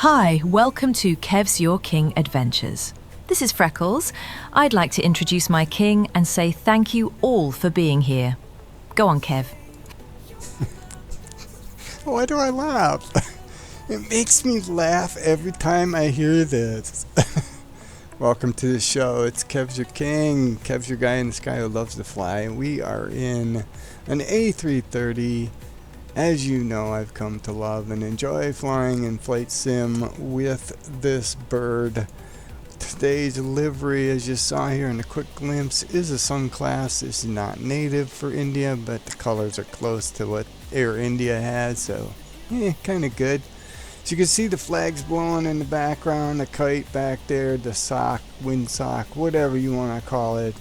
Hi, welcome to Kevsyourking Adventures. This is Freckles. I'd like to introduce my king and say thank you all for being here. Go on, Kev. Why do I laugh? It makes me laugh every time I hear this. Welcome to the show. It's Kevsyourking. Kev's your guy in the sky who loves to fly. We are in an A330. As you know, I've come to love and enjoy flying in flight sim with this bird. Today's livery, as you saw here in a quick glimpse, is a SunClass. It's not native for India, but the colors are close to what Air India has, so kind of good. So you can see the flags blowing in the background, the kite back there, the sock, wind sock, whatever you want to call it.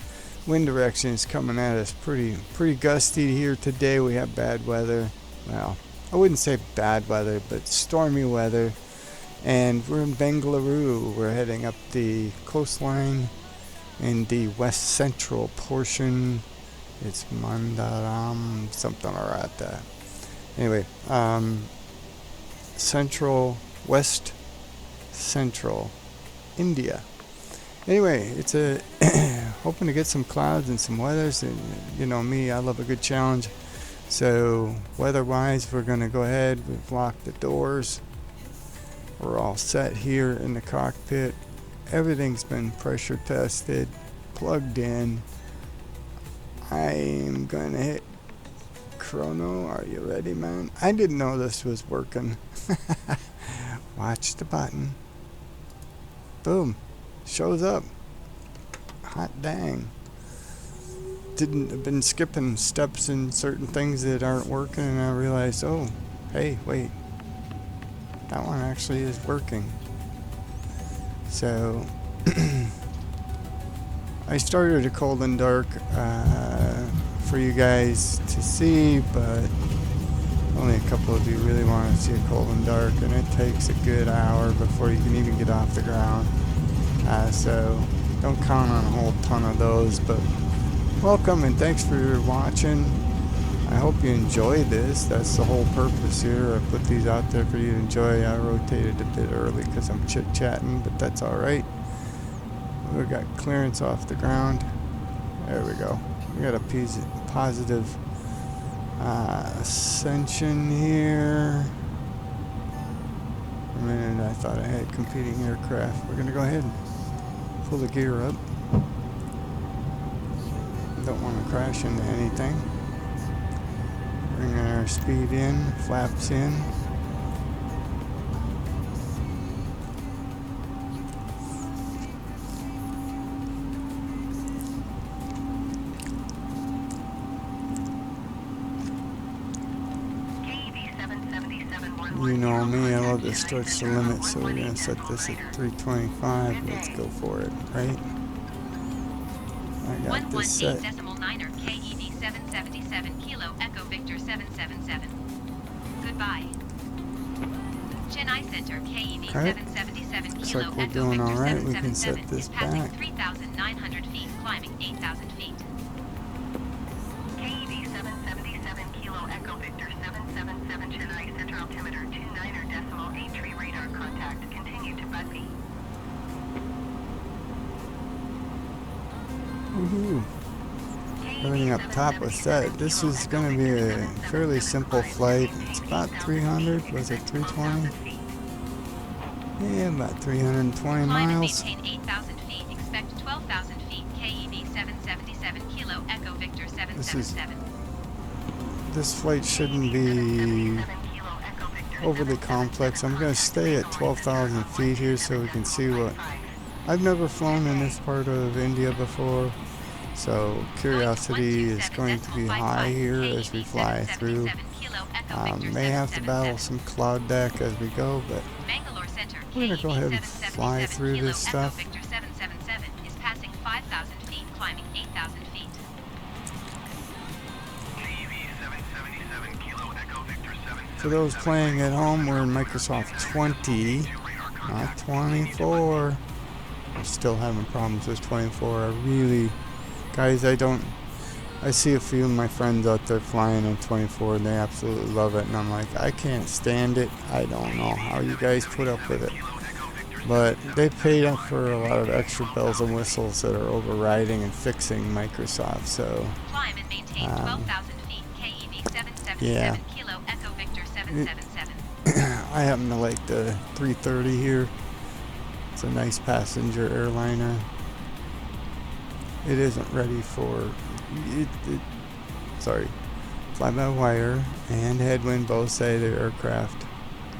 Wind direction is coming at us pretty gusty here today. We have bad weather. Well, I wouldn't say bad weather, but stormy weather. And we're in Bengaluru. We're heading up the coastline in the west central portion. It's Mandaram, something like that. Anyway, west central India. Anyway, it's hoping to get some clouds and some weathers. And you know me, I love a good challenge. So weather-wise, we're going to go ahead. We've locked the doors. We're all set here in the cockpit. Everything's been pressure tested, plugged in. I'm going to hit chrono. Are you ready, man? I didn't know this was working. Watch the button. Boom. Shows up. Hot dang. Have been skipping steps in certain things that aren't working, and I realized, oh, hey, wait, that one actually is working. So I started a cold and dark for you guys to see, but only a couple of you really want to see a cold and dark, and it takes a good hour before you can even get off the ground. So don't count on a whole ton of those, but welcome and thanks for watching. I hope you enjoy this. That's the whole purpose here. I put these out there for you to enjoy. I rotated a bit early because I'm chit-chatting, but that's alright. We got clearance off the ground. There we go. We got a positive ascension here. For a minute I thought I had competing aircraft. We're going to go ahead and pull the gear up. Don't want to crash into anything. Bringing our speed in, flaps in. You know me, I love to stretch the limit, so we're going to set this at 325. Let's go for it, right? I got this set. 118.9er KED 777 Kilo Echo Victor 777. Goodbye. Chennai Center KED 777 Looks Kilo like we're Echo doing Victor alright. We can 777 set this is passing back. 3,900 feet, climbing 8,000 feet. KED 777 Kilo Echo Victor 777 Chennai Center altimeter 29er decimal 83 radar contact. Continue to Budby. Woohoo! Everything up top was set. This is going to be a fairly simple flight. It's about 300. Was it 320? Yeah, about 320 miles. Maintain 8,000 feet. Expect 12,000 feet. KED 777 Kilo Echo Victor 777. This flight shouldn't be overly complex. I'm going to stay at 12,000 feet here so we can see what... I've never flown in this part of India before, so curiosity is going to be high here as we fly through. May have to battle some cloud deck as we go, but we're going to go ahead and fly through this stuff. Is passing 5,000 feet, climbing 8,000 feet. For those playing at home, we're in Microsoft 20, not 24. I'm still having problems with 24. Guys, I I see a few of my friends out there flying in 24 and they absolutely love it, and I'm like, I can't stand it. I don't know how you guys put up with it. But they paid up for a lot of extra bells and whistles that are overriding and fixing Microsoft, so Climb and maintain 12,000 feet. KEV 777 yeah. Kilo Echo Victor 777. I happen to like the 330 here. It's a nice passenger airliner. It isn't ready for fly-by-wire and headwind both say the aircraft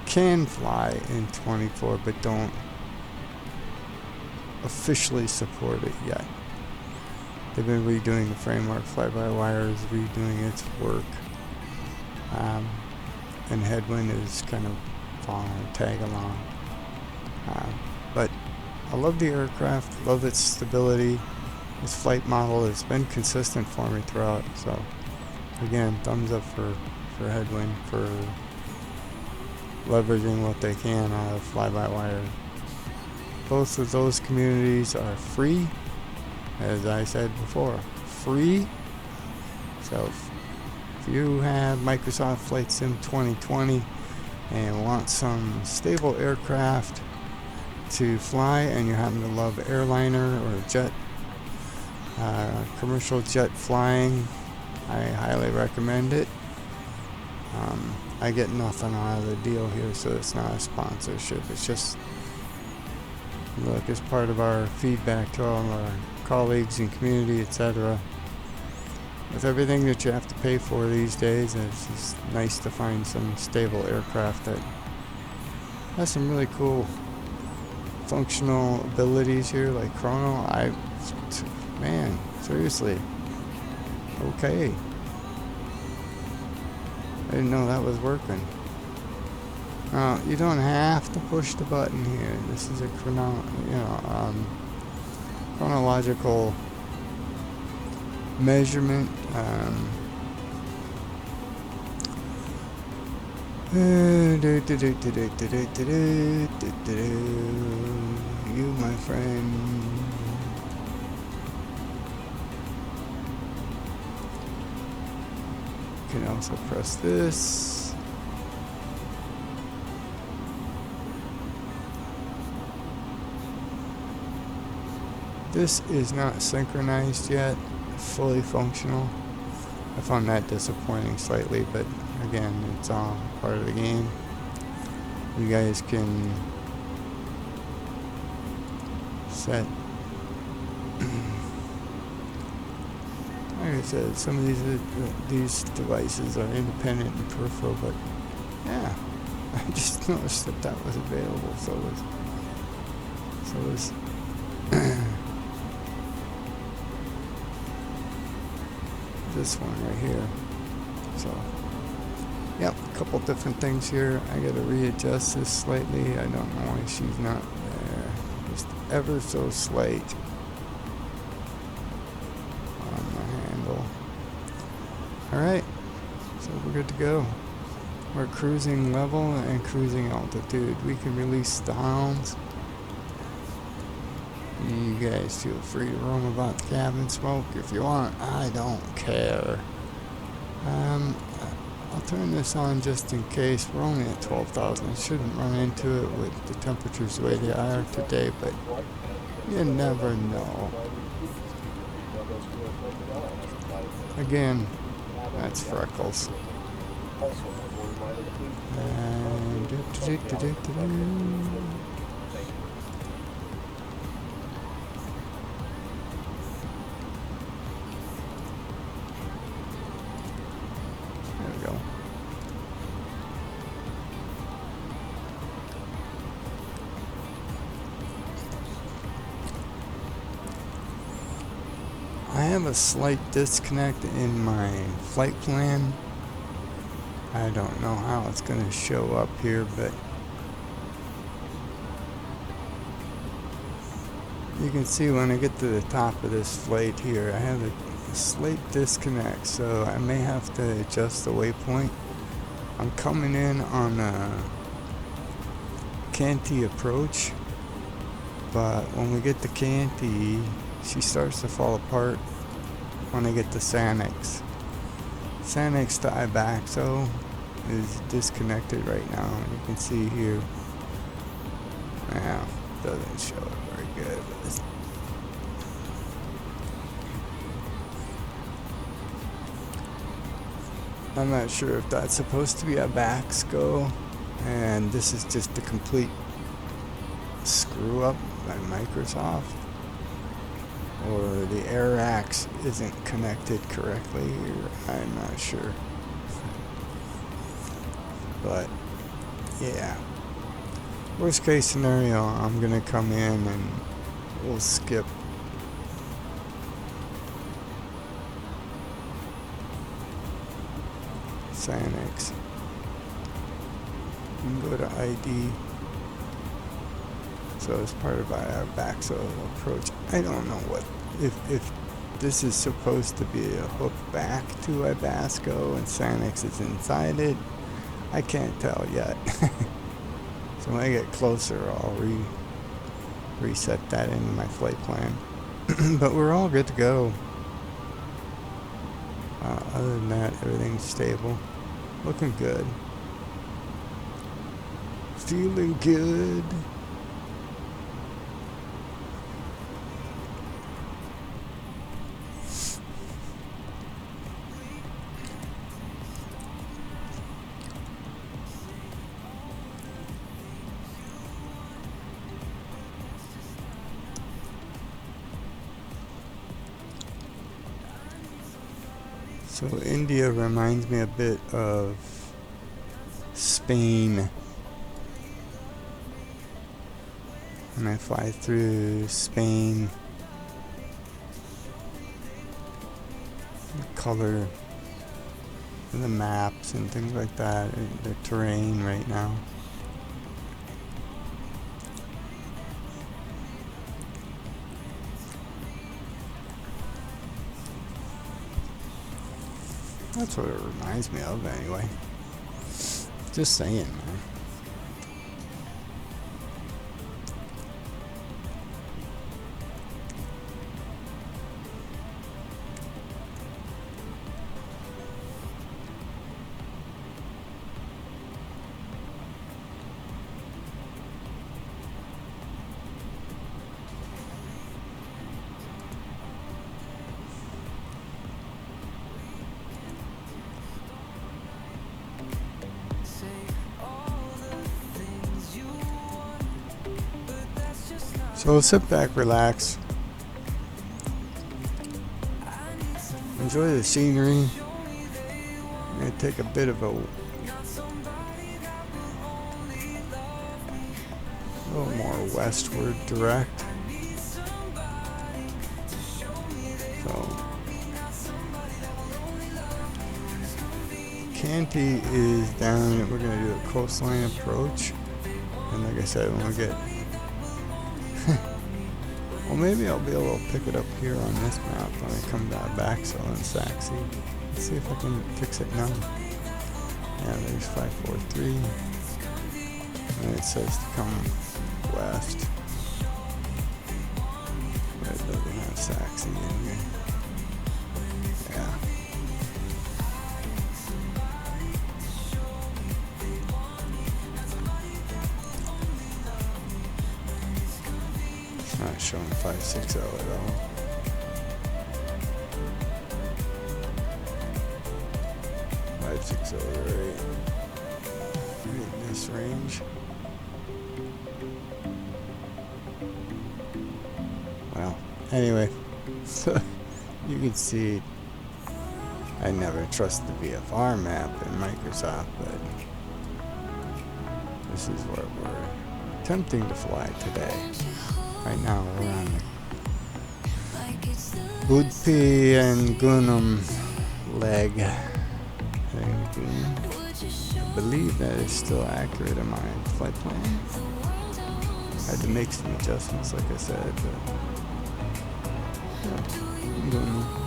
can fly in 24 but don't officially support it yet. They've been redoing the framework. Fly-by-wire is redoing its work, and headwind is kind of following tag along. But I love the aircraft, love its stability. Its flight model has been consistent for me throughout, so again, thumbs up for headwind for leveraging what they can out of fly-by-wire. Both of those communities are free, as I said before, free. So if you have Microsoft Flight Sim 2020 and want some stable aircraft to fly, and you happen to love airliner or jet, commercial jet flying, I highly recommend it. I get nothing out of the deal here, so it's not a sponsorship. It's just, look, as part of our feedback to all of our colleagues and community, etc. With everything that you have to pay for these days, it's just nice to find some stable aircraft that has some really cool functional abilities here, like Chrono. Man, seriously. Okay. I didn't know that was working. You don't have to push the button here. This is a chronological measurement. You, my friend. You can also press this. This is not synchronized yet, fully functional. I found that disappointing slightly, but again, it's all part of the game. You guys can set, like I said, some of these devices are independent and peripheral, but yeah, I just noticed that was available. So was this one right here. So, yep, a couple different things here. I gotta readjust this slightly. I don't know why she's not there. Just ever so slight on the handle. Alright, so we're good to go. We're cruising level and cruising altitude. We can release the hounds. You guys feel free to roam about the cabin, smoke if you want. I don't care. I'll turn this on just in case. We're only at 12,000. Shouldn't run into it with the temperatures the way they are today, but you never know. Again, that's Freckles. And I have a slight disconnect in my flight plan. I don't know how it's going to show up here, but you can see when I get to the top of this flight here, I have a slight disconnect, so I may have to adjust the waypoint. I'm coming in on a Canty approach, but when we get to Canty, she starts to fall apart when I get to Sanix. Sanix to Ibaxo is disconnected right now. You can see here. Now, doesn't show it very good. I'm not sure if that's supposed to be a Baxco, and this is just a complete screw up by Microsoft, or the air axe isn't connected correctly, or I'm not sure. But yeah, worst case scenario, I'm gonna come in and we'll skip Sanix and go to ID. So as part of our Baxo approach, I don't know what if this is supposed to be a hook back to Ibasco and Sanix is inside it. I can't tell yet. So when I get closer, I'll reset that into my flight plan. But we're all good to go. Other than that, everything's stable. Looking good. Feeling good. So India reminds me a bit of Spain. When I fly through Spain, the color, the maps and things like that, the terrain right now. That's what it reminds me of, anyway. Just saying, man. So sit back, relax, enjoy the scenery. I'm going to take a bit of a little more westward direct. So Canty is down. We're going to do a coastline approach, and like I said, when we get well, maybe I'll be able to pick it up here on this map when I come back so in Saxy. Let's see if I can fix it now. Yeah, there's 543. And it says to come west. But it doesn't have Saxy in here. Yeah. Not showing 560 at all. Right in this range. Well, anyway, so you can see I never trust the VFR map in Microsoft, but this is what we're attempting to fly today. Right now we're on Budpi and Gunum leg. I believe that is still accurate in my flight plan. I had to make some adjustments, like I said, but yeah, I'm doing well.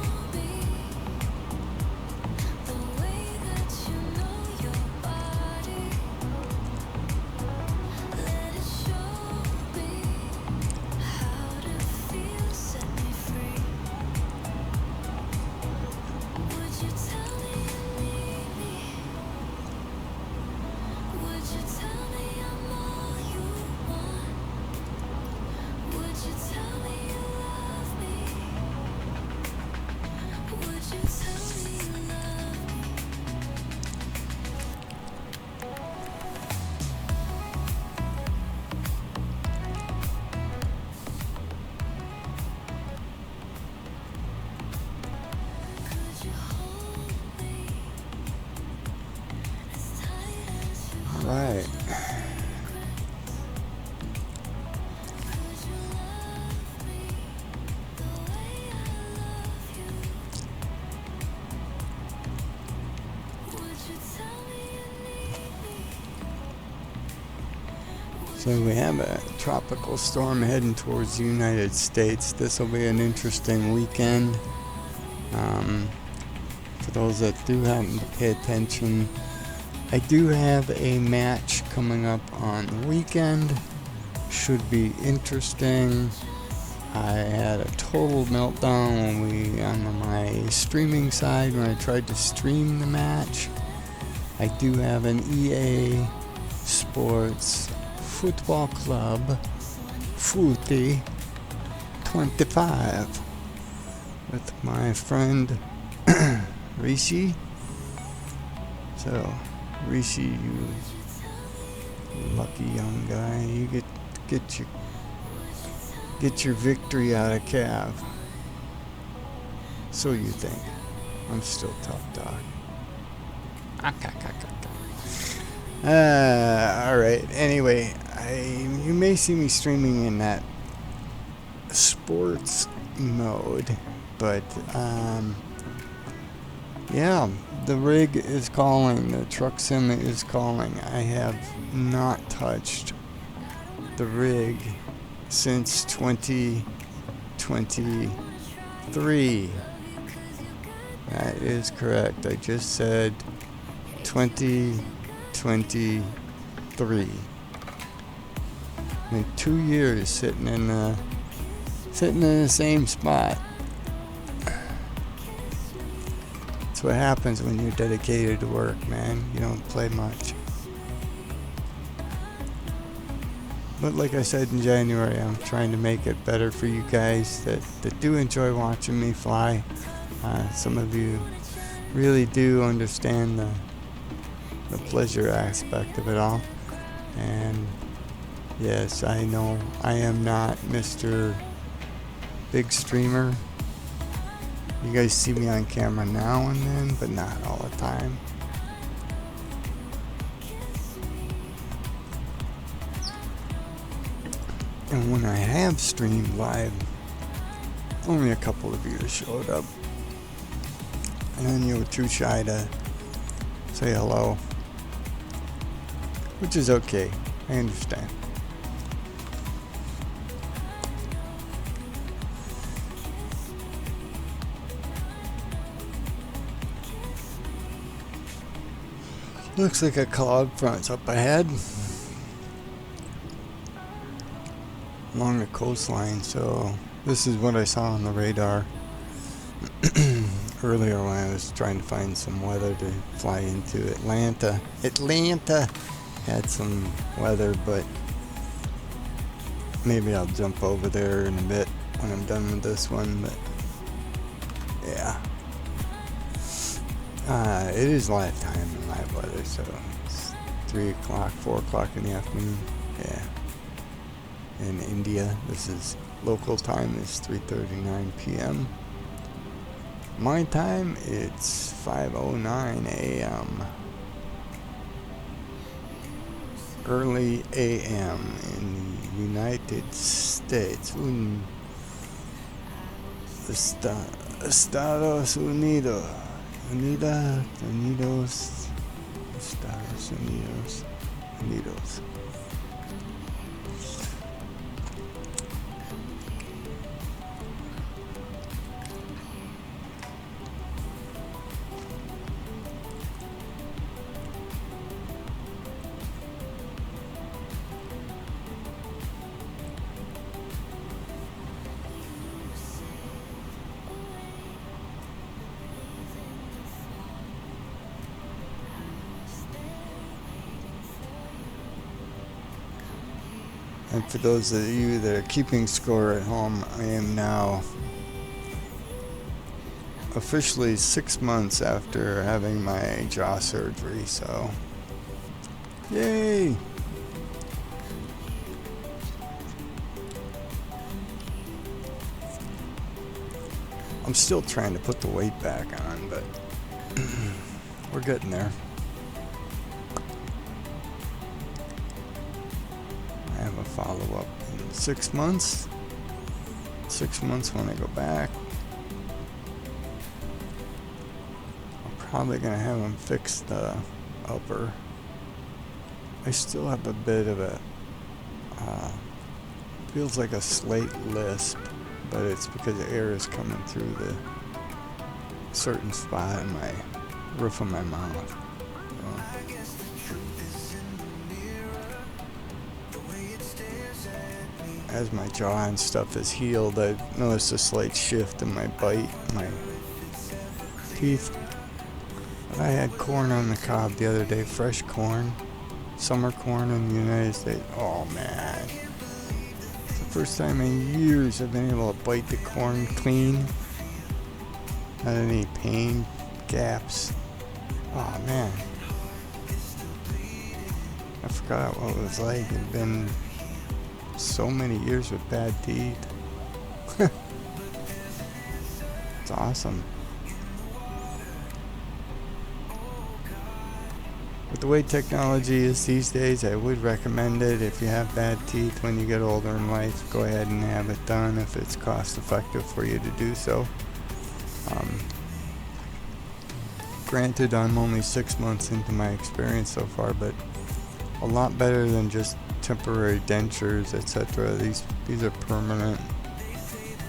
So we have a tropical storm heading towards the United States. This will be an interesting weekend. For those that do happen to pay attention, I do have a match coming up on the weekend. Should be interesting. I had a total meltdown on my streaming side when I tried to stream the match. I do have an EA Sports Football Club Footy 25 with my friend Rishi. So Rishi, you lucky young guy, you get your victory out of Cav. So you think. I'm still top dog. Alright, anyway, you may see me streaming in that sports mode, but yeah, the rig is calling, the truck sim is calling. I have not touched the rig since 2023. That is correct. I just said 2023. In 2 years sitting in the same spot. That's what happens when you're dedicated to work, man. You don't play much. But like I said in January, I'm trying to make it better for you guys that do enjoy watching me fly. Some of you really do understand the pleasure aspect of it all. And yes, I know I am not Mr. Big Streamer. You guys see me on camera now and then, but not all the time. And when I have streamed live, only a couple of you showed up. And then you were too shy to say hello. Which is okay. I understand. Looks like a cloud front's up ahead along the coastline, so this is what I saw on the radar earlier when I was trying to find some weather to fly into Atlanta. Atlanta had some weather, but maybe I'll jump over there in a bit when I'm done with this one, but yeah. It is live time in live weather, so it's 3 o'clock, 4 o'clock in the afternoon. Yeah. In India, this is local time, is 3:39 p.m. My time, it's 5:09 a.m. Early a.m. in the United States. Estados Unidos. Estados Unidos. And for those of you that are keeping score at home, I am now officially 6 months after having my jaw surgery, so yay! I'm still trying to put the weight back on, but we're getting there. I have a follow-up in 6 months. 6 months when I go back. I'm probably going to have them fix the upper. I still have a bit of a Feels like a slight lisp, but it's because air is coming through the certain spot in my roof of my mouth. As my jaw and stuff is healed, I've noticed a slight shift in my bite, my teeth. But I had corn on the cob the other day, fresh corn, summer corn in the United States. Oh man. It's the first time in years I've been able to bite the corn clean. Not any pain, gaps. Oh man. I forgot what it was like. It had been so many years with bad teeth. It's awesome. With the way technology is these days, I would recommend it. If you have bad teeth when you get older in life, go ahead and have it done if it's cost effective for you to do so. Granted, I'm only 6 months into my experience so far, but a lot better than just temporary dentures, etc. These are permanent.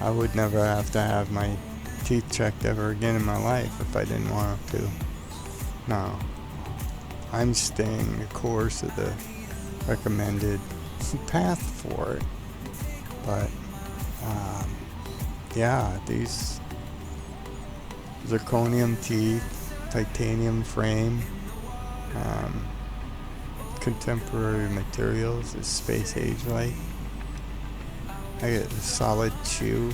I would never have to have my teeth checked ever again in my life if I didn't want to. No. I'm staying the course of the recommended path for it. But, yeah, these zirconium teeth, titanium frame, contemporary materials is space age like. I get a solid chew.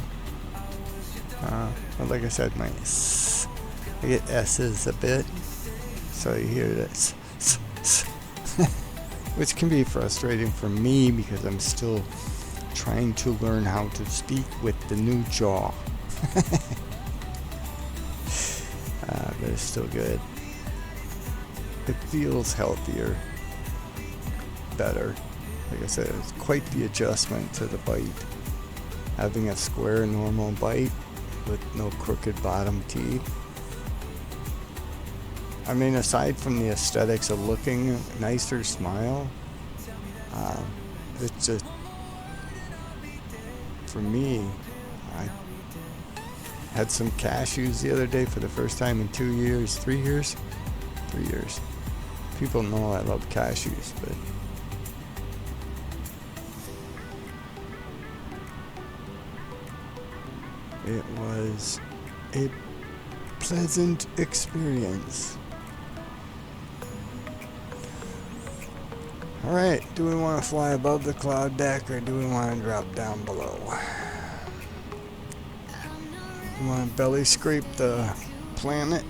But like I said, I get S's a bit. So you hear this. Which can be frustrating for me because I'm still trying to learn how to speak with the new jaw. But it's still good. It feels healthier, better. Like I said, it's quite the adjustment to the bite. Having a square, normal bite with no crooked bottom teeth. I mean, aside from the aesthetics of looking nicer smile, it's just, for me, I had some cashews the other day for the first time in 2 years, 3 years? 3 years. People know I love cashews, but it was a pleasant experience. Alright, do we want to fly above the cloud deck or do we want to drop down below? You want to belly scrape the planet?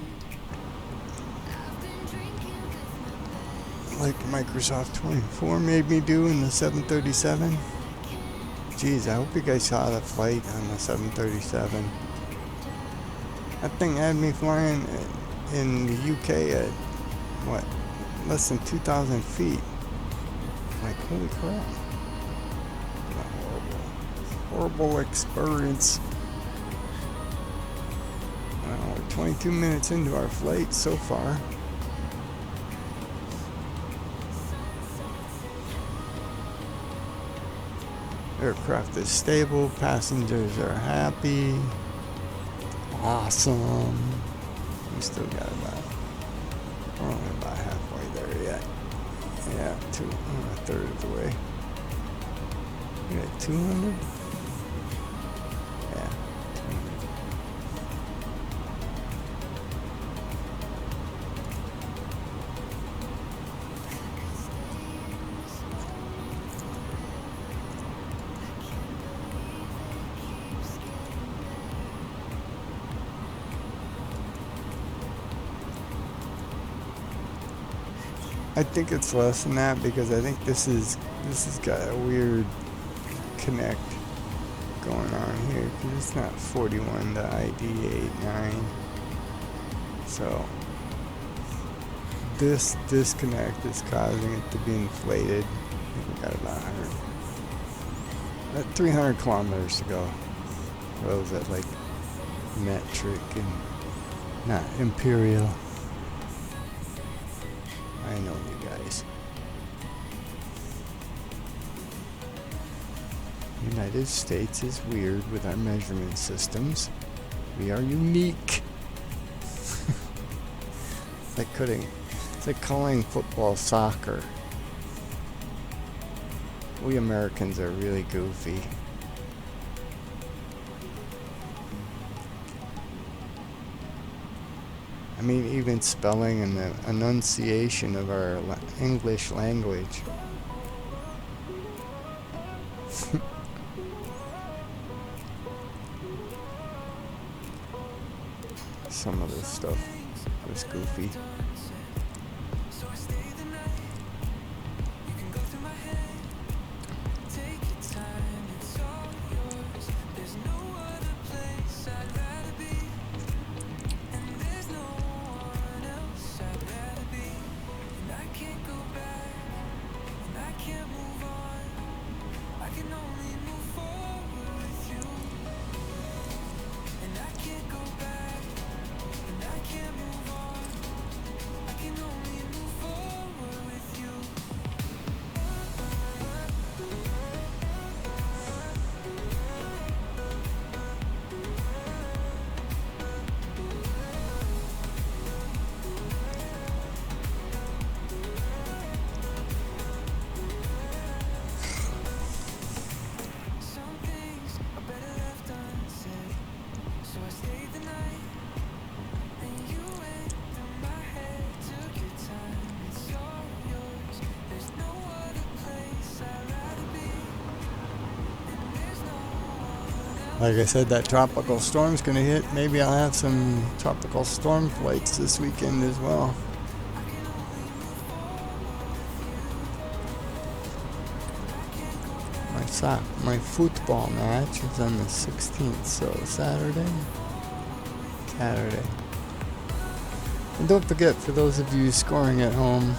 Like Microsoft 24 made me do in the 737? Jeez, I hope you guys saw the flight on the 737. That thing had me flying in the UK at, what, less than 2,000 feet. Like, holy crap. Horrible experience. Well, we're 22 minutes into our flight so far. Aircraft is stable, passengers are happy. Awesome. We still got we're only about halfway there yet. Yeah, a third of the way. We got 200? Yeah, 200. I think it's less than that because I think this has got a weird connect going on here because it's not 41 to ID 89. So this disconnect is causing it to be inflated. I think we got about 300 kilometers to go. What was that, like metric and not imperial? I know you guys. United States is weird with our measurement systems. We are unique. It's like calling football soccer. We Americans are really goofy. I mean, even spelling and the enunciation of our English language. Some of this stuff was goofy. Like I said, that tropical storm's gonna hit. Maybe I'll have some tropical storm flights this weekend as well. My football match is on the 16th, so Saturday. And don't forget, for those of you scoring at home,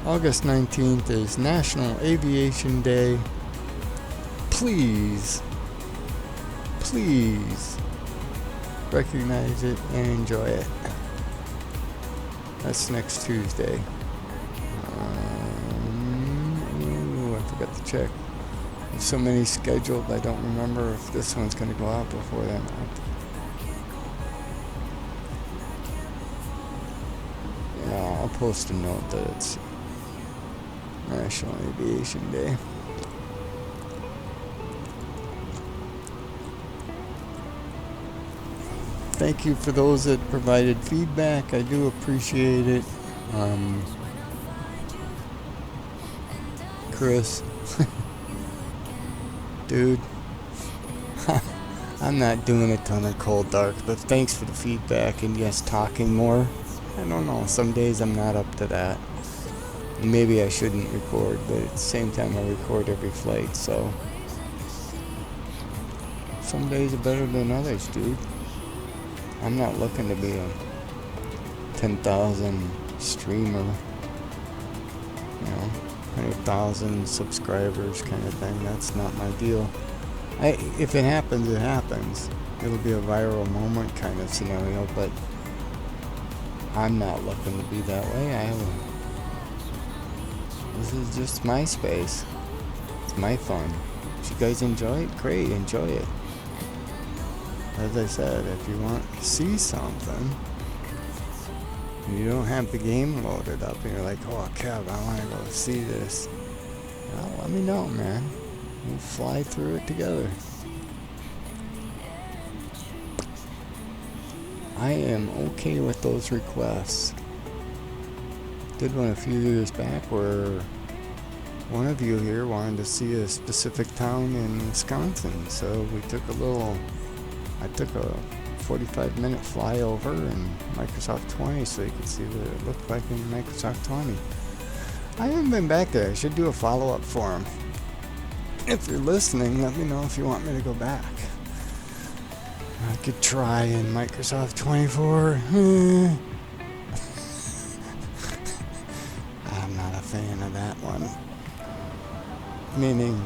August 19th is National Aviation Day. Please recognize it and enjoy it. That's next Tuesday. I forgot to check. There's so many scheduled, I don't remember if this one's going to go out before that. Yeah, I'll post a note that it's National Aviation Day. Thank you for those that provided feedback. I do appreciate it. Chris, dude, I'm not doing a ton of cold dark, but thanks for the feedback and yes, talking more. I don't know, some days I'm not up to that. Maybe I shouldn't record, but at the same time I record every flight, so some days are better than others, dude. I'm not looking to be a 10,000 streamer, 100,000 subscribers kind of thing. That's not my deal. If it happens, it happens. It'll be a viral moment kind of scenario, but I'm not looking to be that way. This is just my space. It's my fun. If you guys enjoy it, great, enjoy it. As I said, if you want to see something, and you don't have the game loaded up, and you're like, oh, Kev, I want to go see this. Well, let me know, man. We'll fly through it together. I am okay with those requests. Did one a few years back where one of you here wanted to see a specific town in Wisconsin, so we took I took a 45-minute flyover in Microsoft 20 so you could see what it looked like in Microsoft 20. I haven't been back there. I should do a follow-up for them. If you're listening, let me know if you want me to go back. I could try in Microsoft 24. I'm not a fan of that one. Meaning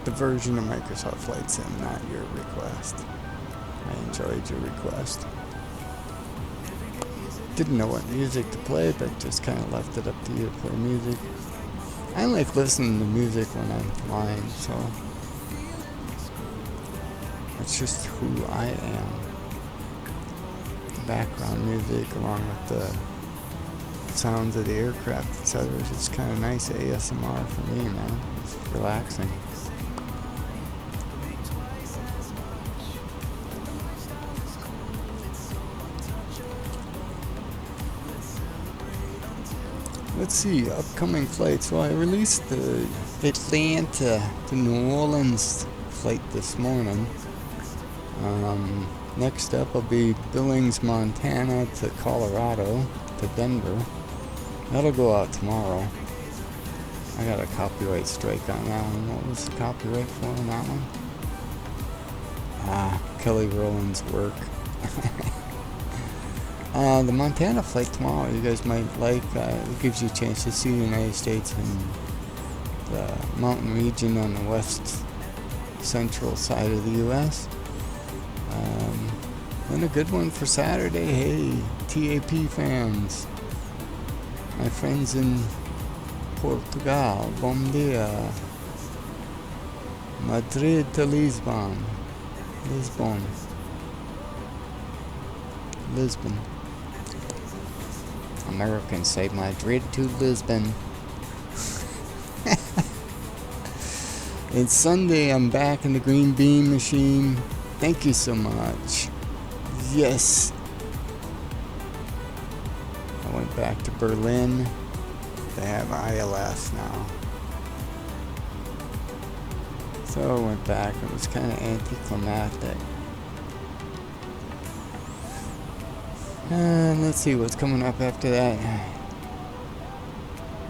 the version of Microsoft Flight Sim, not your request. I enjoyed your request. Didn't know what music to play, but just kind of left it up to you to play music. I like listening to music when I'm flying, so It's just who I am. The background music along with the sounds of the aircraft, etc. is just kind of nice ASMR for me, man. It's relaxing. Let's see, upcoming flights. Well, I released the Atlanta to New Orleans flight this morning. Next up will be Billings, Montana to Colorado to Denver. That'll go out tomorrow. I got a copyright strike on that one. What was the copyright for on that one? Kelly Rowland's work. The Montana flight tomorrow, you guys might like. It gives you a chance to see the United States and the mountain region on the west central side of the U.S. Then a good one for Saturday. Hey, TAP fans. My friends in Portugal. Bom dia. Madrid to Lisbon. Lisbon. Americans say Madrid to Lisbon. And Sunday I'm back in the green bean machine. Thank you so much. Yes. I went back to Berlin. They have ILS now. So I went back. It was kind of anticlimactic. Let's see what's coming up after that.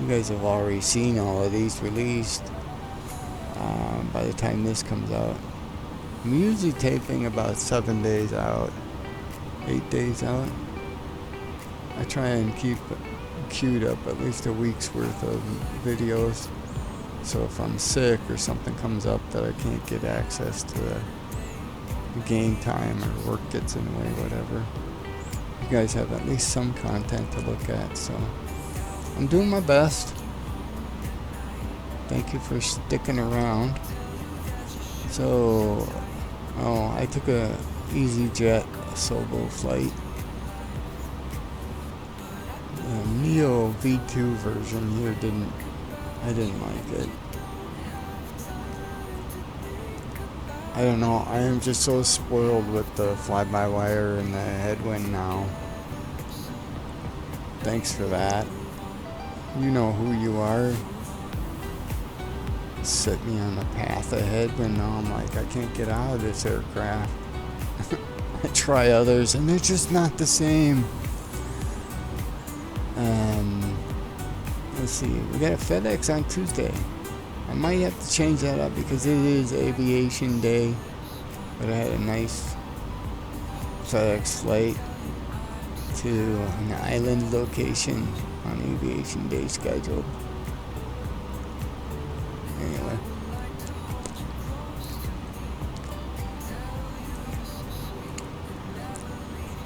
You guys have already seen all of these released by the time this comes out. I'm usually taping about 7 days out, 8 days out. I try and keep queued up at least a week's worth of videos. So if I'm sick or something comes up that I can't get access to the game time or work gets in the way, whatever, you guys have at least some content to look at. So I'm doing my best. Thank you for sticking around. So, I took a EasyJet solo flight. The Neo V2 version here I didn't like it. I don't know, I am just so spoiled with the fly-by-wire and the headwind now. Thanks for that. You know who you are. Set me on the path ahead when now I'm like, I can't get out of this aircraft. I try others and they're just not the same. Let's see, we got a FedEx on Tuesday. I might have to change that up because it is Aviation Day. But I had a nice FedEx flight to an island location on Aviation Day scheduled. Anyway.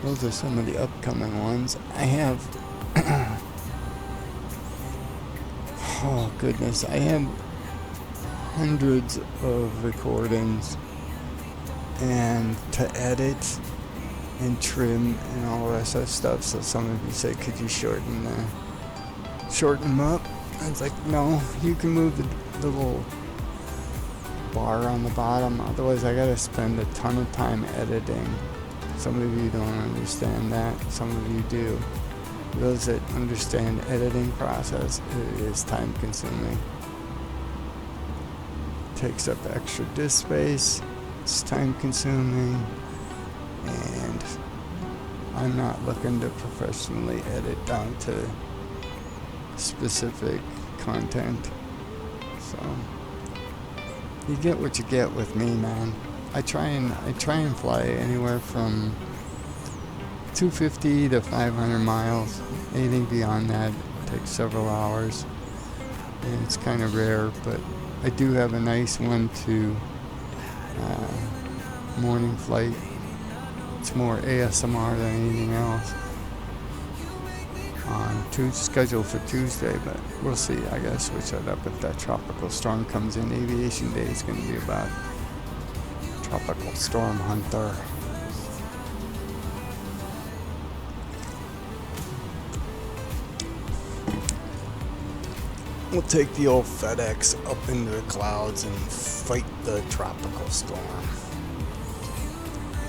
Those are some of the upcoming ones. I have oh goodness, I have hundreds of recordings and to edit and trim and all the rest of that stuff. So some of you say, could you shorten them up? I was like, no, you can move the little bar on the bottom, otherwise I gotta spend a ton of time editing. Some of you don't understand that, some of you do. Those that understand editing process, it is time consuming. Takes up extra disk space, it's time consuming, and I'm not looking to professionally edit down to specific content. So you get what you get with me, man. I try and fly anywhere from 250 to 500 miles. Anything beyond that takes several hours, and it's kind of rare, but I do have a nice one to morning flight. It's more ASMR than anything else. Scheduled for Tuesday, but we'll see. I gotta switch that up if that tropical storm comes in. Aviation Day is going to be about Tropical Storm Hunter. We'll take the old FedEx up into the clouds and fight the tropical storm.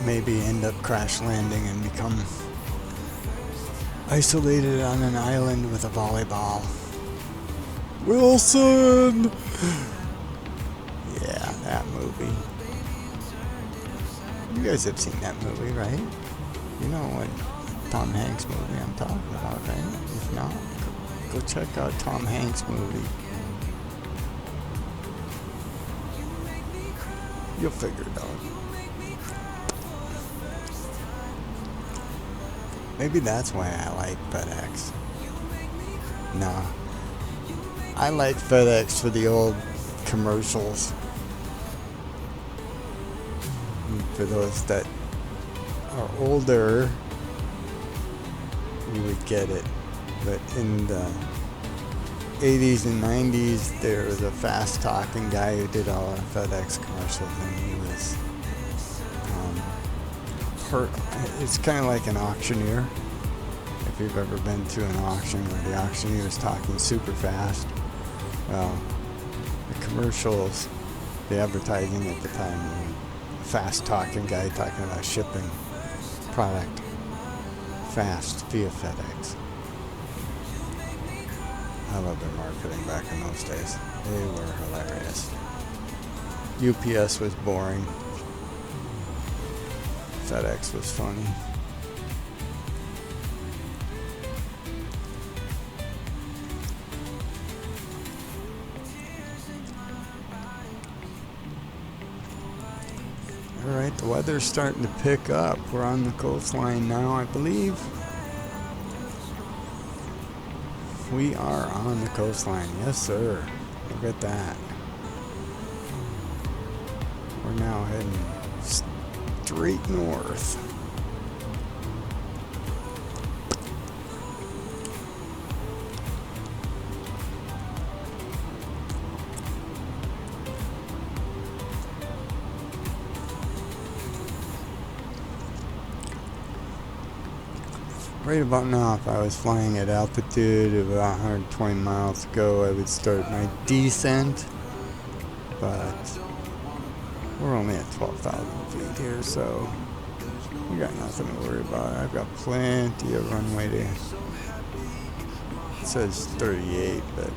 Maybe end up crash landing and become isolated on an island with a volleyball. Wilson! Yeah, that movie. You guys have seen that movie, right? You know what Tom Hanks movie I'm talking about, right? If not, go check out Tom Hanks movie. You'll figure it out. Maybe that's why I like FedEx. Nah. I like FedEx for the old commercials. And for those that are older, you would get it. But in the 80s and 90s, there was a fast-talking guy who did all the FedEx commercials, and he was it's kind of like an auctioneer. If you've ever been to an auction where the auctioneer was talking super fast, well, the commercials, the advertising at the time, a fast-talking guy talking about shipping product fast via FedEx. I love their marketing back in those days. They were hilarious. UPS was boring. FedEx was funny. Alright, the weather's starting to pick up. We're on the coastline now, I believe. We are on the coastline. Yes, sir. Look at that. We're now heading straight north. Right about now, if I was flying at altitude of about 120 miles ago, I would start my descent, but we're only at 12,000 feet here, so we got nothing to worry about. I've got plenty of runway to, it says 38, but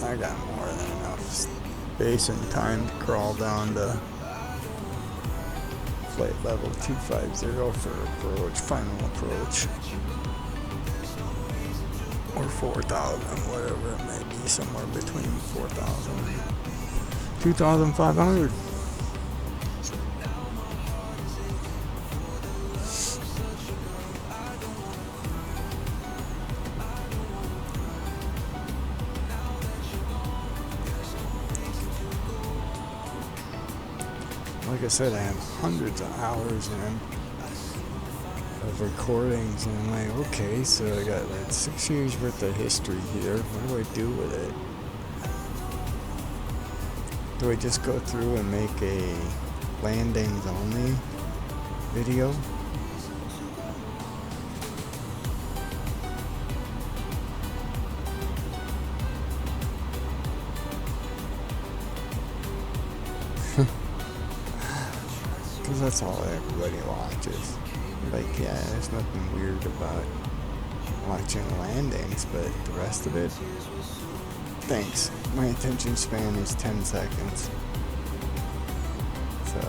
I got more than enough space and time to crawl down to flight level 250 for approach, final approach. Or 4,000, whatever it may be, somewhere between 4,000 and 2,500. Like I said, I have hundreds of hours of recordings, and I'm like, okay, so I got like 6 years worth of history here. What do I do with it? Do I just go through and make a landings only video? Because that's all everybody watches. Like, yeah, there's nothing weird about watching landings, but the rest of it, thanks. My attention span is 10 seconds. So,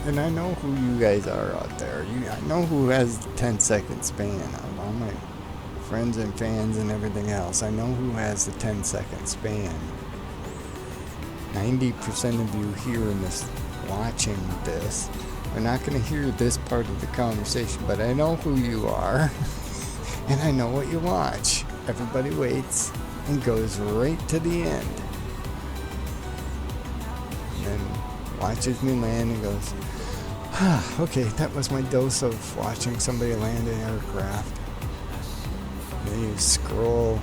and I know who you guys are out there. I know who has the 10-second span. All my friends and fans and everything else. I know who has the 10-second span. 90% of you here in this, watching this, are not going to hear this part of the conversation, but I know who you are, and I know what you watch. Everybody waits and goes right to the end, and then watches me land and goes, okay, that was my dose of watching somebody land an aircraft. Then you scroll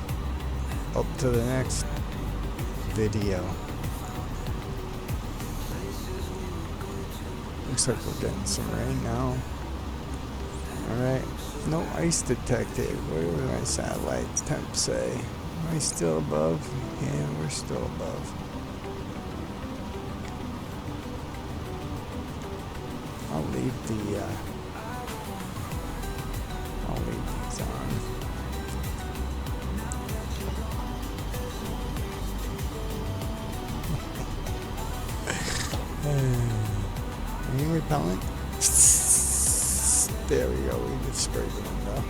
up to the next video. Looks like we're getting some rain now. Alright, no ice detected. What do my satellites temp say? Am I still above? Yeah, we're still above. I'll leave these on. Rain repellent. There we go. We just sprayed the window.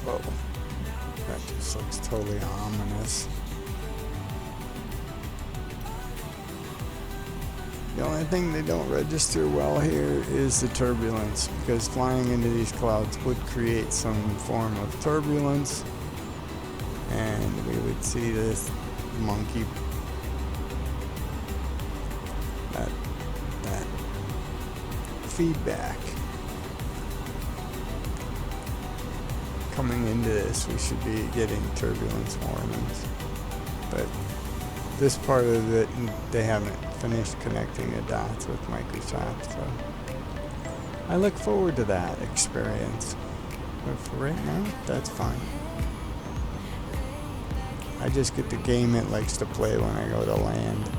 Whoa. That just looks totally ominous. The only thing they don't register well here is the turbulence, because flying into these clouds would create some form of turbulence, and we would see this monkey, that feedback. Coming into this, we should be getting turbulence warnings, but this part of it, they haven't finished connecting the dots with Microsoft, so I look forward to that experience. But for right now, that's fine. I just get the game it likes to play when I go to land.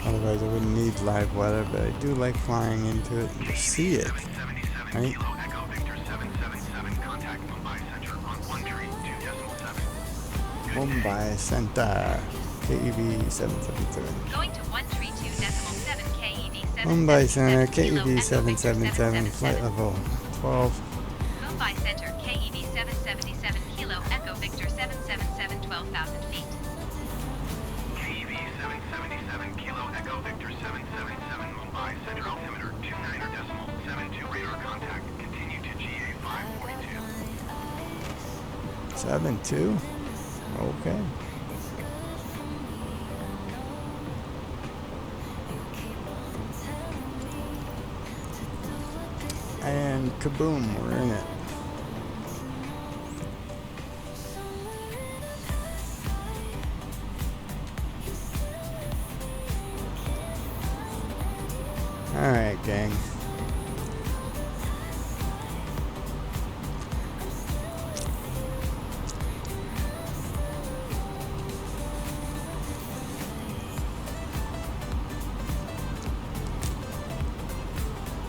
Otherwise, I wouldn't need live weather, but I do like flying into it and to see it, right? Mumbai Center, KEV 777. Going to 132.7 KEV 777. Mumbai Center, KEV 777, flight level 12. Mumbai Center, KEV 777 Kilo Echo Victor 777, 12,000 feet. KEV 777 Kilo Echo Victor 777 Mumbai Center altimeter 29.72 radar contact. Continue to GA 542. 72? Okay. And kaboom, we're in it. Alright, gang.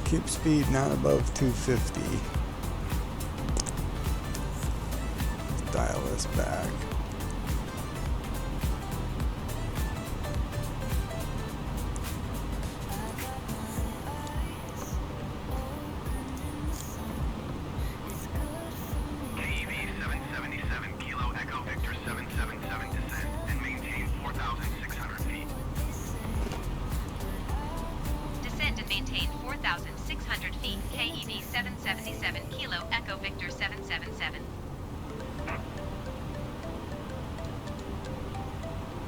Keep speed not above 250. Let's dial this back. KEV 777 Kilo Echo Victor 777 descend and maintain 4,600 feet. Descend and maintain 4,600 feet. KEV 777 Kilo Echo Victor 777.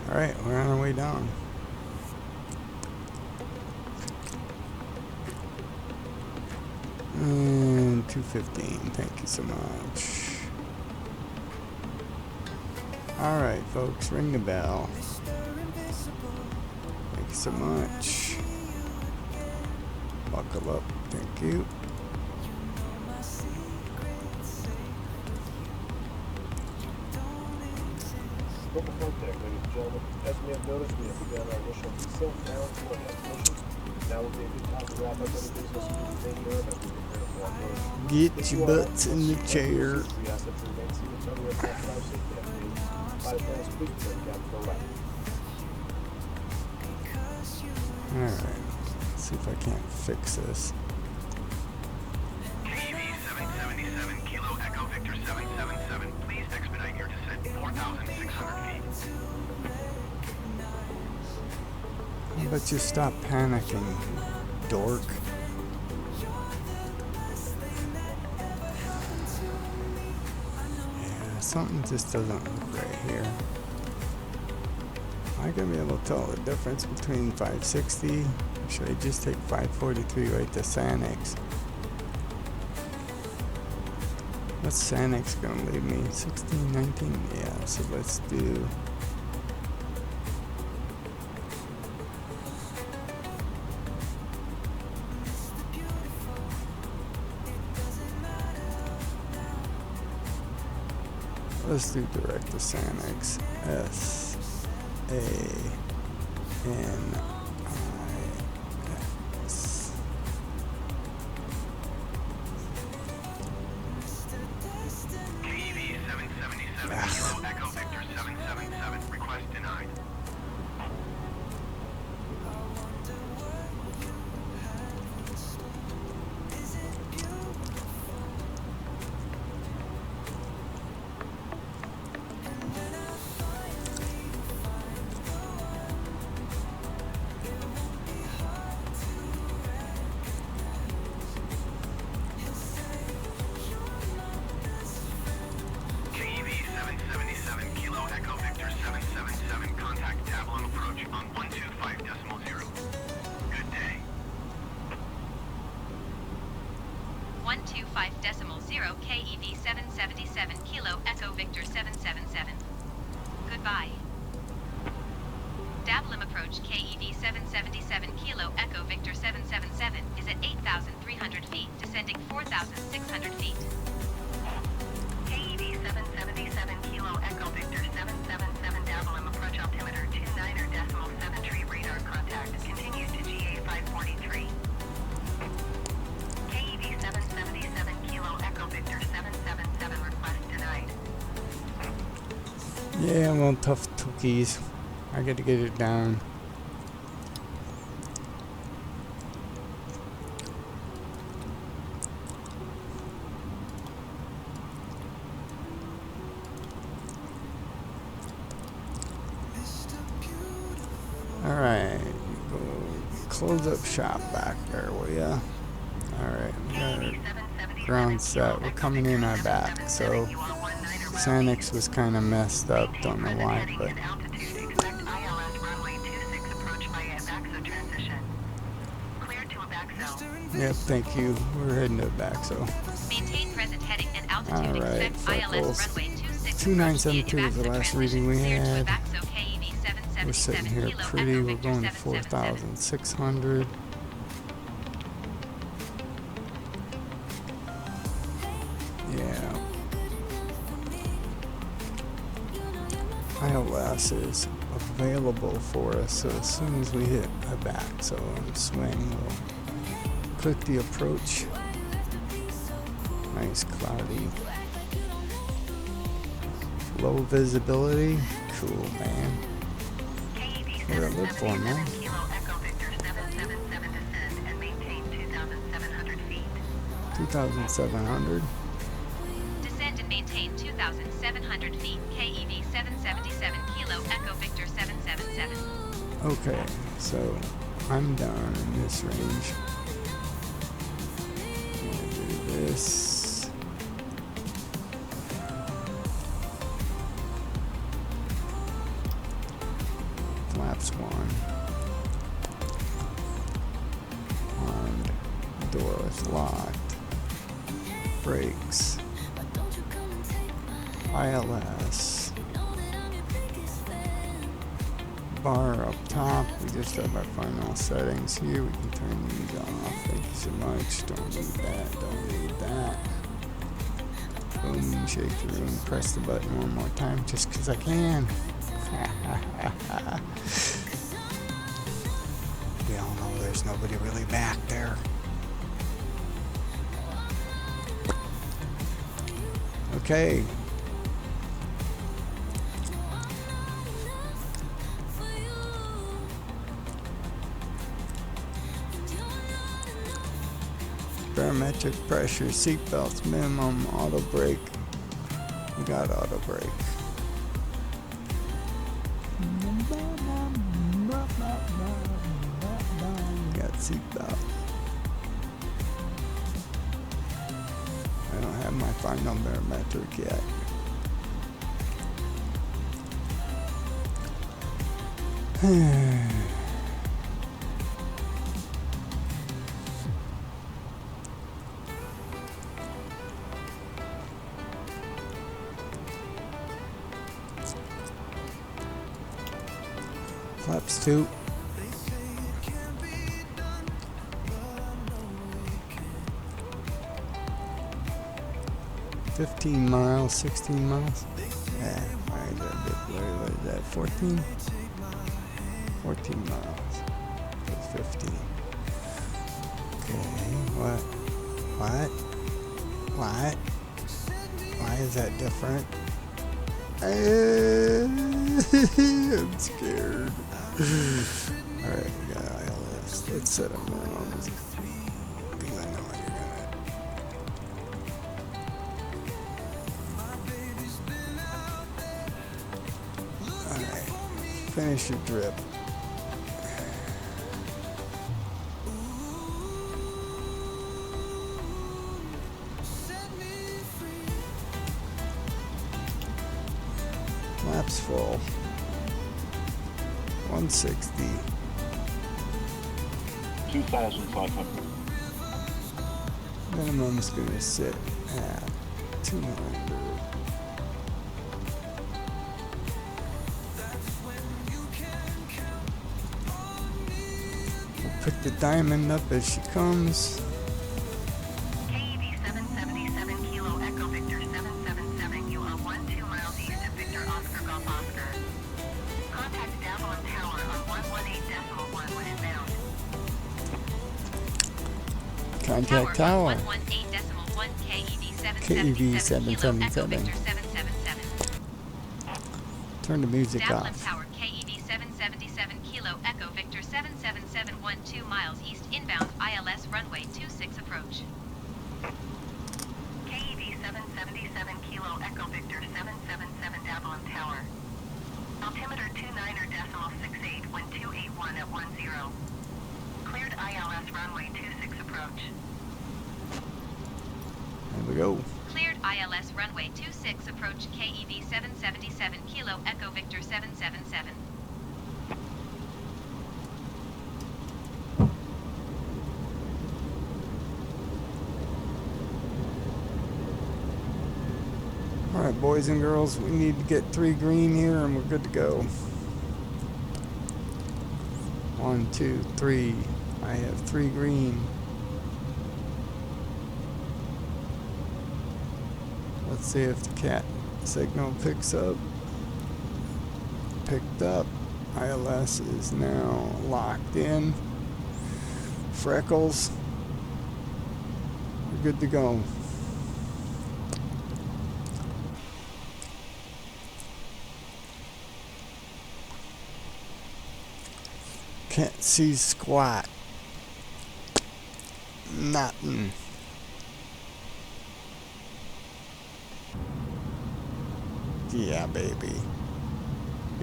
Alright, we're on our way down. And 215, thank you so much. Alright, folks, ring the bell. Thank you so much. Buckle up, thank you. Local contact, ladies and gentlemen. As we have noticed, we have begun our initial descent down to our destination. Now will be a good time to wrap up any business we may hear as we prepare for our approach. Get If your you are butts in the chair. We ask that you remain seated until we are called for our safety activities. Flight attendants, please turn the cabin door left. Alright, let's see if I can't fix this. KEV 777 Kilo Echo Victor 777, please expedite your descent 4,600 feet. How about you stop panicking, dork? something just doesn't look right here. Am I gonna be able to tell the difference between 560? Or should I just take 543 right to SunClass? What's SunClass gonna leave me? 16, 19? Yeah, so let's do. Let's do direct to SunClass. SANIX. KEV 777 Kilo Echo Victor 777. Request denied. KEV 777 Kilo Echo Victor 777. Contact Tableau approach on 125.0. Good day. 125.0 KEV 777 Kilo Echo Victor 777. Goodbye. Dablum approach KEV 777 Kilo Echo Victor 777 is at 8,300 feet, descending 4,600 feet. KEV 777 Kilo Echo Victor 777 Dablum approach altimeter 29.7 tree radar contact. Continue to GA 543. KEV 777 Kilo Echo Victor 777 request denied. Yeah, well, tough cookies. I gotta get it down. Alright, go close up shop back there, will ya? Alright, we got our ground set. We're coming in our back, so SunClass was kind of messed up, don't know why, but yep, thank you. We're heading to the back, so. Maintain present heading and altitude. Alright, Expect ILS Freckles. runway 26 2972 is the last reading we had. We're We're sitting here pretty. We're going to 4,600. Yeah. ILS is available for us, so as soon as we hit a back, so on swing, we'll click the approach. Nice cloudy. Low visibility. Cool, man. What do I look for, man? 2,700. Descend and maintain 2,700 feet. KEV 777 Kilo Echo Victor 777. Okay, so I'm down in this range. Gonna do this. Flaps one. Armed. Door is locked. Brakes. ILS. Bar up top. We just have our final settings here. We can turn these off. Thank you so much. Don't need that. Don't need that. Boom. Shake the room. Press the button one more time just because I can. We all know there's nobody really back there. Okay. Barometric pressure, seatbelts minimum, auto brake. We got auto brake. Got seatbelt. I don't have my final barometric yet. Flaps 2. $15 miles, 16 miles. Yeah, why is that big? What is that? 14? 14 miles. That's 15. Okay, what? Why is that different? I'm scared. Alright, we got ILS. Let's set them down. Because I know you're gonna. Alright, finish your drip. Laps full. 160. 2,500. Minimum's gonna sit at 200. We'll pick the diamond up as she comes. KEV 777 Kilo Echo Victor 777. You are 12 miles east of Victor Oscar Golf Oscar. Contact Davalin Tower on 118.1 when inbound. Contact tower. 118.1 KEV 777 Kilo Echo 777. Victor 777. Turn the music Davalin off. Tower KEV 777 Kilo Echo Victor 777 12 miles east inbound ILS runway 26 approach. KEV 777 Kilo Echo Victor 777 Davalin Tower. Altimeter 29.68 when 281 at 10. Cleared ILS runway 26 approach. There we go. Cleared ILS runway 26 approach KEV 777 Kilo Echo Victor 777. Alright, boys and girls, we need to get 3 green here and we're good to go. 1, 2, 3. I have 3 green. Let's see if the cat signal picks up. Picked up. ILS is now locked in. Freckles. We're good to go. Can't see squat. Nothing. Yeah, baby.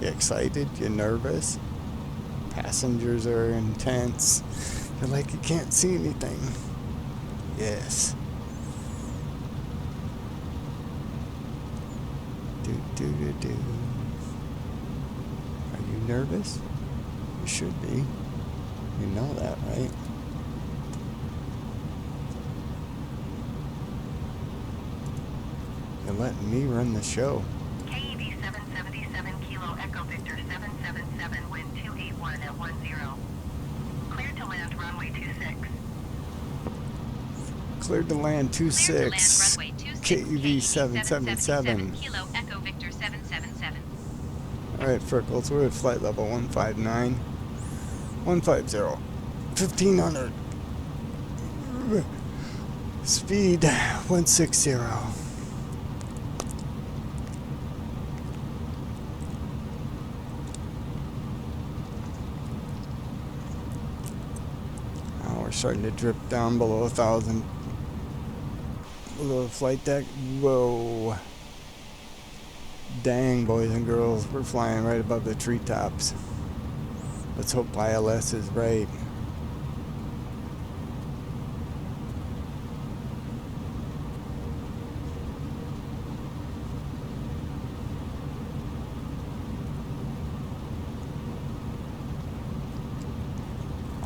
You excited? You nervous? Passengers are intense. You're like you can't see anything. Yes. Do. Are you nervous? You should be. You know that, right? You're letting me run the show. KEV 777 Kilo Echo Victor 777 wind 281 at 10. Cleared to land runway 26. Cleared to land Cleared to land 26. runway 26 KEV 777. Kilo Echo Victor 777. Alright, Freckles, we're at flight level 159. 150. 1500. Speed 160. Now we're starting to drip down below 1,000. Below the flight deck. Whoa. Dang, boys and girls, we're flying right above the treetops. Let's hope ILS is right.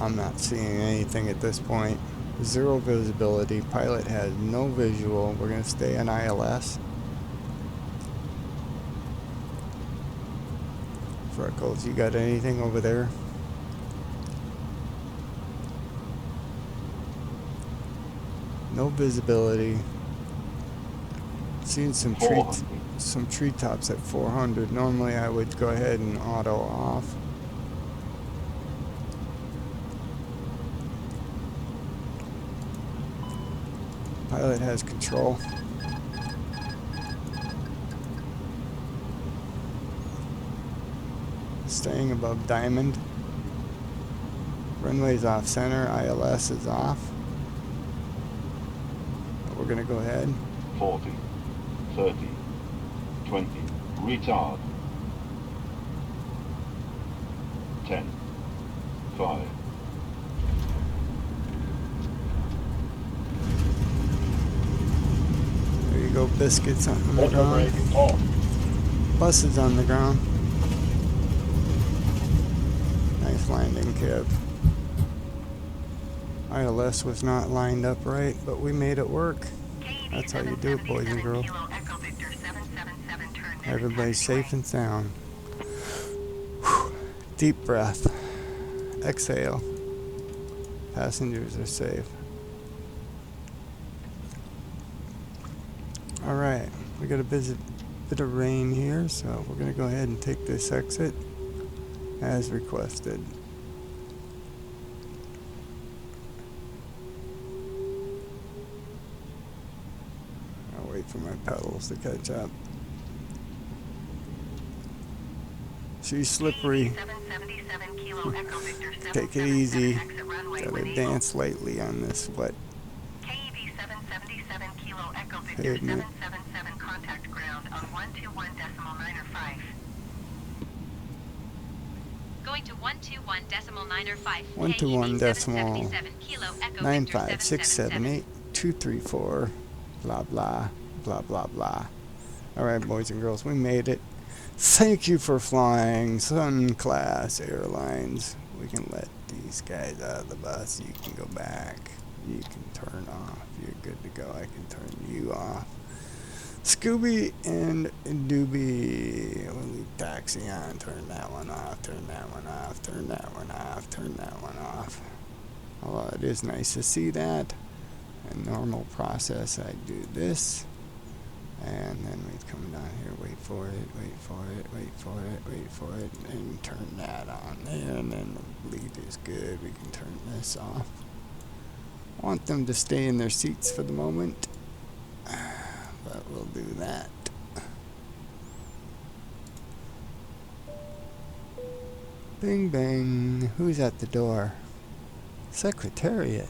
I'm not seeing anything at this point. Zero visibility. Pilot has no visual. We're going to stay on ILS. Freckles, you got anything over there? No visibility. Seeing some 400. treetops at 400. Normally I would go ahead and auto off. Pilot has control. Staying above diamond. Runway's off center. ILS is off. But we're gonna go ahead. 40, 30, 20, retard. 10, 5, There you go, biscuits on the Auto ground. brake off. Buses on the ground. Nice landing, Kev. ILS was not lined up right, but we made it work. That's how you do it, boys and girls. Everybody's safe and sound. Whew. Deep breath. Exhale. Passengers are safe. Alright, we got a bit of rain here, so we're going to go ahead and take this exit as requested. I'll wait for my pedals to catch up. She's slippery. Take it easy. Gotta dance lightly on this wet pavement. Contact ground on 121.905. Going to 121.905. 121.95678 Kilo Echo Victor 777. 234 blah blah blah blah blah. Alright, boys and girls, we made it. Thank you for flying SunClass Airlines. We can let these guys out of the bus. You can go back. You can turn off. You're good to go. I can turn you off. Scooby and Doobie. We'll leave taxi on. Turn that one off. Turn that one off. Turn that one off. Turn that one off. Although it is nice to see that. A normal process, I do this. And then we come down here, wait for it, wait for it, wait for it, wait for it, and turn that on there, and then the lead is good. We can turn this off. Want them to stay in their seats for the moment, but we'll do that. Bing bang, who's at the door? Secretariat.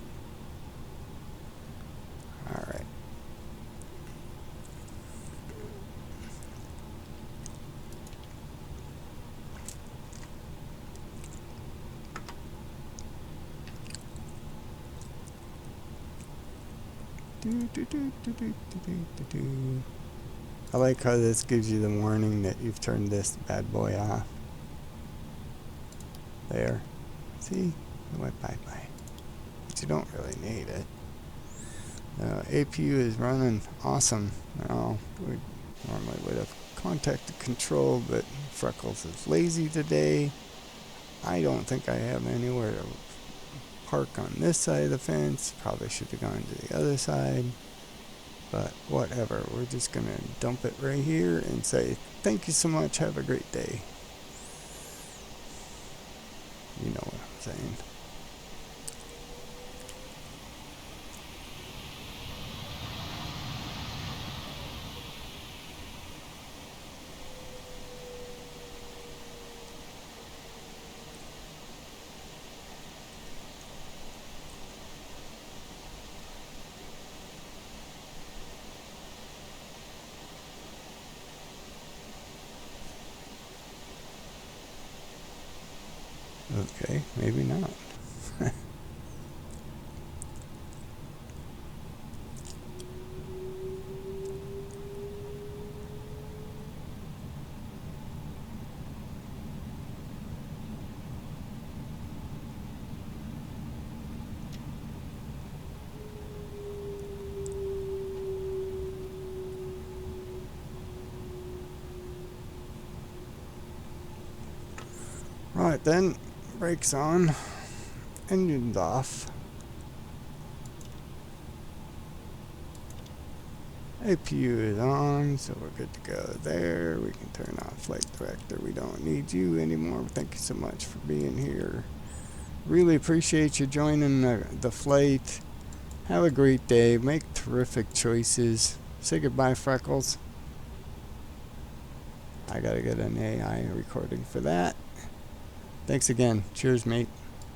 Alright. I like how this gives you the warning that you've turned this bad boy off. There. See? It went bye-bye. But you don't really need it. APU is running awesome. Now, we normally would have contacted control, but Freckles is lazy today. I don't think I have anywhere to park on this side of the fence. Probably should have gone to the other side. But whatever. We're just going to dump it right here and say, thank you so much. Have a great day. You know what I'm saying. Okay, maybe not. Alright then, brakes on, engines off. APU is on, so we're good to go there. We can turn off flight director. We don't need you anymore. Thank you so much for being here. Really appreciate you joining the flight. Have a great day. Make terrific choices. Say goodbye, Freckles. I gotta get an AI recording for that. Thanks again. Cheers, mate.